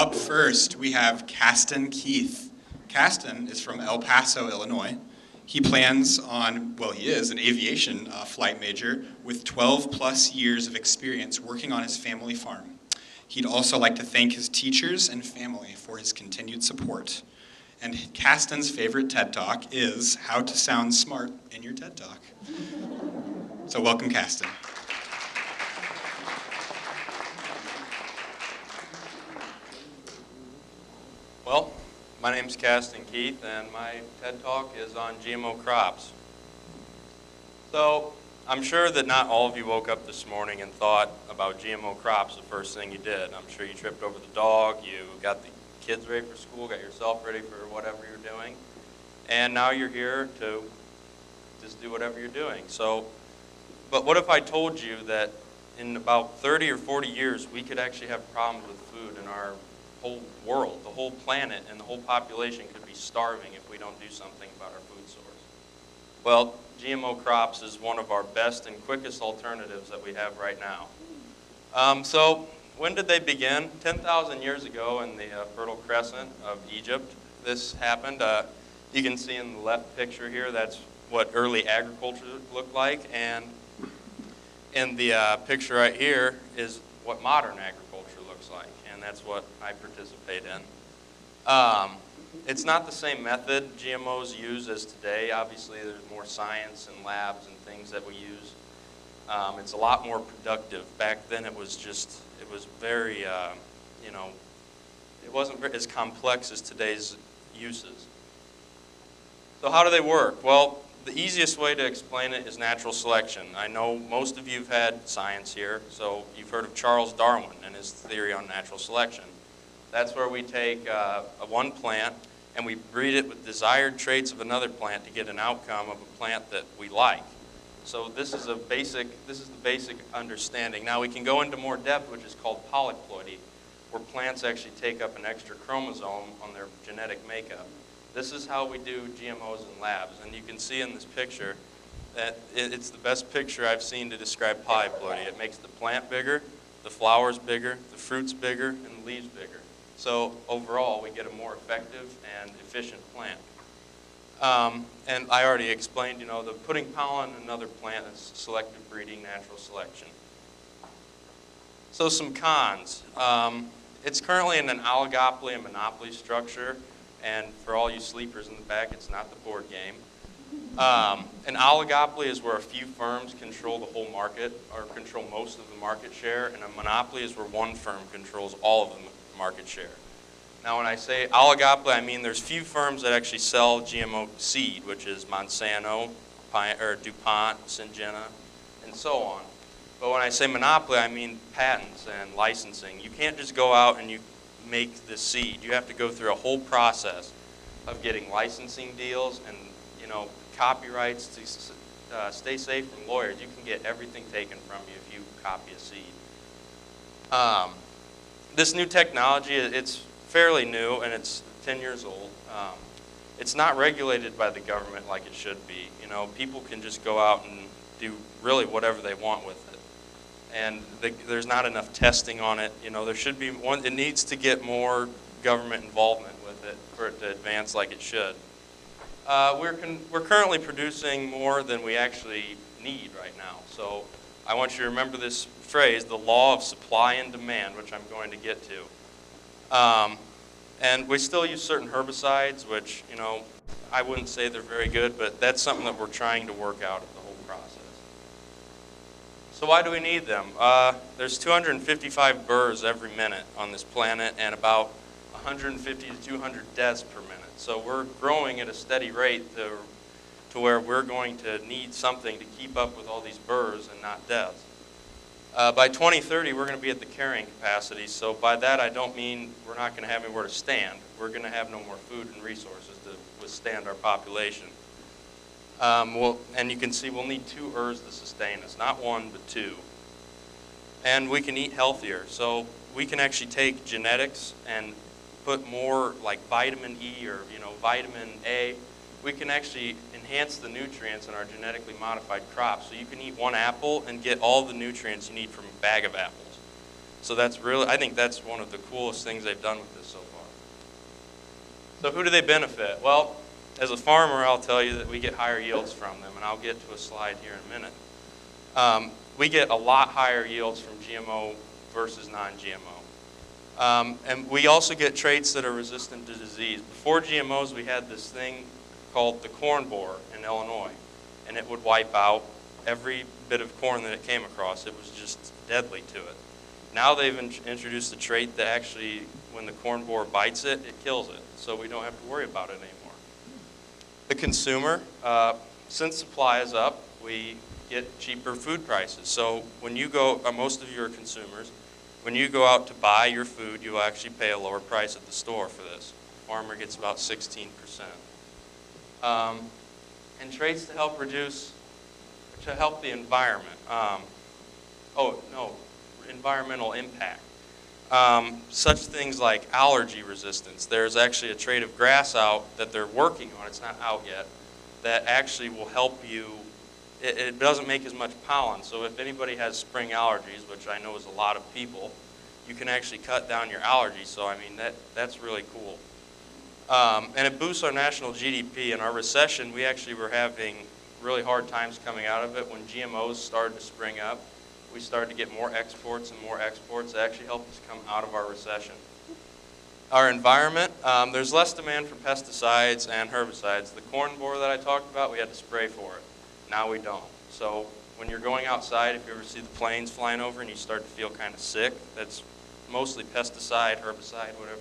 Up first, we have Kaston Keith. Kaston is from El Paso, Illinois. He plans on, well, he is an aviation flight major with 12 plus years of experience working on his family farm. He'd also like to thank his teachers and family for his continued support. And Kaston's favorite TED Talk is How to Sound Smart in Your TED Talk. So welcome, Kaston. Well, my name's Kaston Keith, and my TED Talk is on GMO crops. So, I'm sure that not all of you woke up this morning and thought about GMO crops the first thing you did. I'm sure you tripped over the dog, you got the kids ready for school, got yourself ready for whatever you're doing, and now you're here to just do whatever you're doing. So, but what if I told you that in about 30 or 40 years, we could actually have problems with food in our whole world, the whole planet, and the whole population could be starving if we don't do something about our food source? Well, GMO crops is one of our best and quickest alternatives that we have right now. So when did they begin? 10,000 years ago in the Fertile Crescent of Egypt, this happened. You can see in the left picture here, that's what early agriculture looked like, and in the picture right here is what modern agriculture looks like, and that's what I participate in. It's not the same method GMOs use as today. Obviously, there's more science and labs and things that we use. It's a lot more productive. Back then, it was very, it wasn't as complex as today's uses. So how do they work? Well, the easiest way to explain it is natural selection. I know most of you have had science here, so you've heard of Charles Darwin and his theory on natural selection. That's where we take one plant and we breed it with desired traits of another plant to get an outcome of a plant that we like. So this is the basic understanding. Now we can go into more depth, which is called polyploidy, where plants actually take up an extra chromosome on their genetic makeup. This is how we do GMOs in labs, and you can see in this picture that it's the best picture I've seen to describe polyploidy. It makes the plant bigger, the flowers bigger, the fruits bigger, and the leaves bigger. So overall, we get a more effective and efficient plant. And I already explained, the putting pollen in another plant is selective breeding, natural selection. So some cons. It's currently in an oligopoly and monopoly structure. And for all you sleepers in the back, it's not the board game. An oligopoly is where a few firms control the whole market or control most of the market share, and a monopoly is where one firm controls all of the market share. Now when I say oligopoly, I mean there's few firms that actually sell GMO seed, which is Monsanto, DuPont, Syngenta, and so on. But when I say monopoly, I mean patents and licensing. You can't just go out and you make the seed. You have to go through a whole process of getting licensing deals and copyrights to stay safe from lawyers. You can get everything taken from you if you copy a seed. This new technology, it's fairly new and it's 10 years old. It's not regulated by the government like it should be. People can just go out and do really whatever they want with it. And there's not enough testing on it. There should be one. It needs to get more government involvement with it for it to advance like it should. We're currently producing more than we actually need right now. So I want you to remember this phrase, the law of supply and demand, which I'm going to get to. And we still use certain herbicides, which I wouldn't say they're very good, but that's something that we're trying to work out at the whole process. So why do we need them? There's 255 burrs every minute on this planet and about 150 to 200 deaths per minute. So we're growing at a steady rate to where we're going to need something to keep up with all these burrs and not deaths. By 2030, we're going to be at the carrying capacity. So by that, I don't mean we're not going to have anywhere to stand. We're going to have no more food and resources to withstand our population. And you can see we'll need 2 Ers to sustain us, not 1, but 2. And we can eat healthier. So we can actually take genetics and put more like vitamin E or vitamin A. We can actually enhance the nutrients in our genetically modified crops. So you can eat 1 apple and get all the nutrients you need from a bag of apples. So that's really, I think that's one of the coolest things they've done with this so far. So who do they benefit? Well, as a farmer, I'll tell you that we get higher yields from them, and I'll get to a slide here in a minute. We get a lot higher yields from GMO versus non-GMO. And we also get traits that are resistant to disease. Before GMOs, we had this thing called the corn borer in Illinois, and it would wipe out every bit of corn that it came across. It was just deadly to it. Now they've introduced a trait that actually, when the corn borer bites it, it kills it. So we don't have to worry about it anymore. The consumer, since supply is up, we get cheaper food prices. So when you go, most of you are consumers, when you go out to buy your food, you will actually pay a lower price at the store for this. The farmer gets about 16%. And traits to help the environment. Environmental impact. Such things like allergy resistance. There's actually a trait of grass out that they're working on, it's not out yet, that actually will help you. It doesn't make as much pollen, so if anybody has spring allergies, which I know is a lot of people, you can actually cut down your allergies. So I mean, that's really cool. And it boosts our national GDP. In our recession, we actually were having really hard times coming out of it. When GMOs started to spring up, we started to get more exports and more exports. That actually helped us come out of our recession. Our environment, there's less demand for pesticides and herbicides. The corn borer that I talked about, we had to spray for it. Now we don't. So when you're going outside, if you ever see the planes flying over and you start to feel kind of sick, that's mostly pesticide, herbicide, whatever.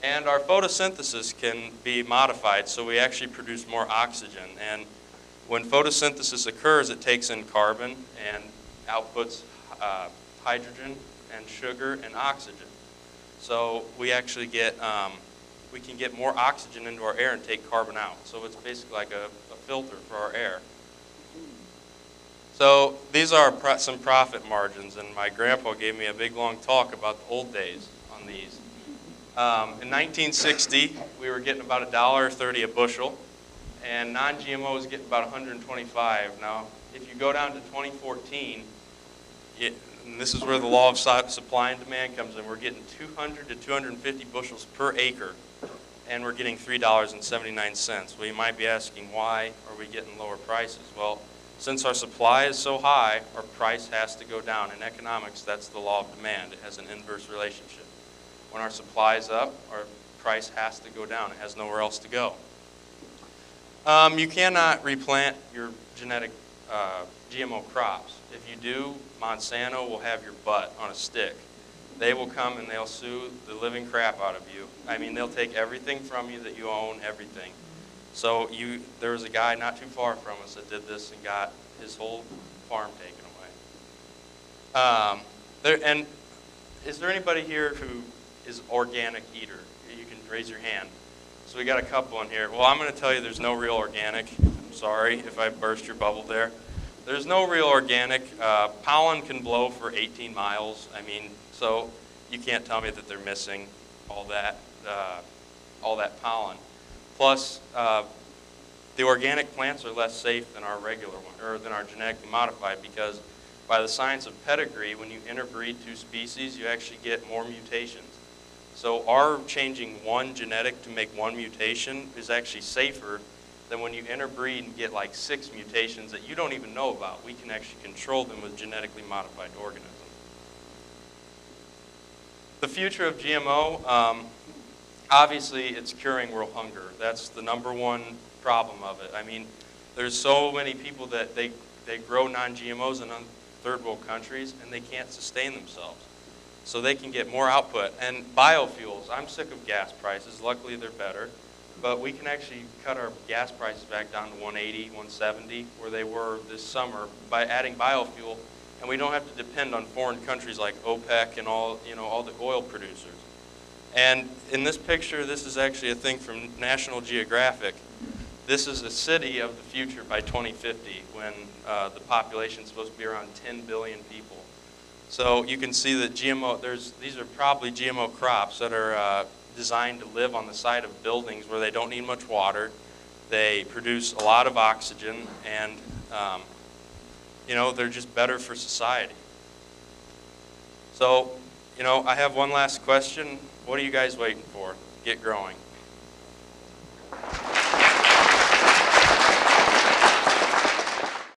And our photosynthesis can be modified, so we actually produce more oxygen. And when photosynthesis occurs, it takes in carbon and outputs hydrogen and sugar and oxygen. So we actually get, we can get more oxygen into our air and take carbon out. So it's basically like a filter for our air. So these are some profit margins, and my grandpa gave me a big long talk about the old days on these. In 1960, we were getting about $1.30 a bushel, and non-GMO was getting about 125. Now, if you go down to 2014, and this is where the law of supply and demand comes in, we're getting 200 to 250 bushels per acre, and we're getting $3.79. Well, you might be asking, why are we getting lower prices? Well, since our supply is so high, our price has to go down. In economics, that's the law of demand. It has an inverse relationship. When our supply is up, our price has to go down. It has nowhere else to go. You cannot replant your genetic GMO crops. If you do, Monsanto will have your butt on a stick. They will come and they'll sue the living crap out of you. I mean, they'll take everything from you that you own, everything. So there was a guy not too far from us that did this and got his whole farm taken away. And is there anybody here who is organic eater? You can raise your hand. So we got a couple in here. Well, I'm going to tell you there's no real organic. I'm sorry if I burst your bubble there. There's no real organic. Pollen can blow for 18 miles. I mean, so you can't tell me that they're missing all that pollen. Plus, the organic plants are less safe than our regular one, or than our genetically modified, because by the science of pedigree, when you interbreed two species, you actually get more mutations. So our changing one genetic to make one mutation is actually safer than when you interbreed and get like 6 mutations that you don't even know about. We can actually control them with genetically modified organisms. The future of GMO, obviously it's curing world hunger. That's the #1 problem of it. I mean, there's so many people that they grow non-GMOs in third world countries and they can't sustain themselves. So they can get more output. And biofuels, I'm sick of gas prices. Luckily they're better. But we can actually cut our gas prices back down to 180, 170, where they were this summer by adding biofuel, and we don't have to depend on foreign countries like OPEC and all the oil producers. And in this picture, this is actually a thing from National Geographic. This is a city of the future by 2050, when the population is supposed to be around 10 billion people. So you can see that these are probably GMO crops that are designed to live on the side of buildings where they don't need much water. They produce a lot of oxygen, and they're just better for society. So, you know, I have one last question. What are you guys waiting for? Get growing.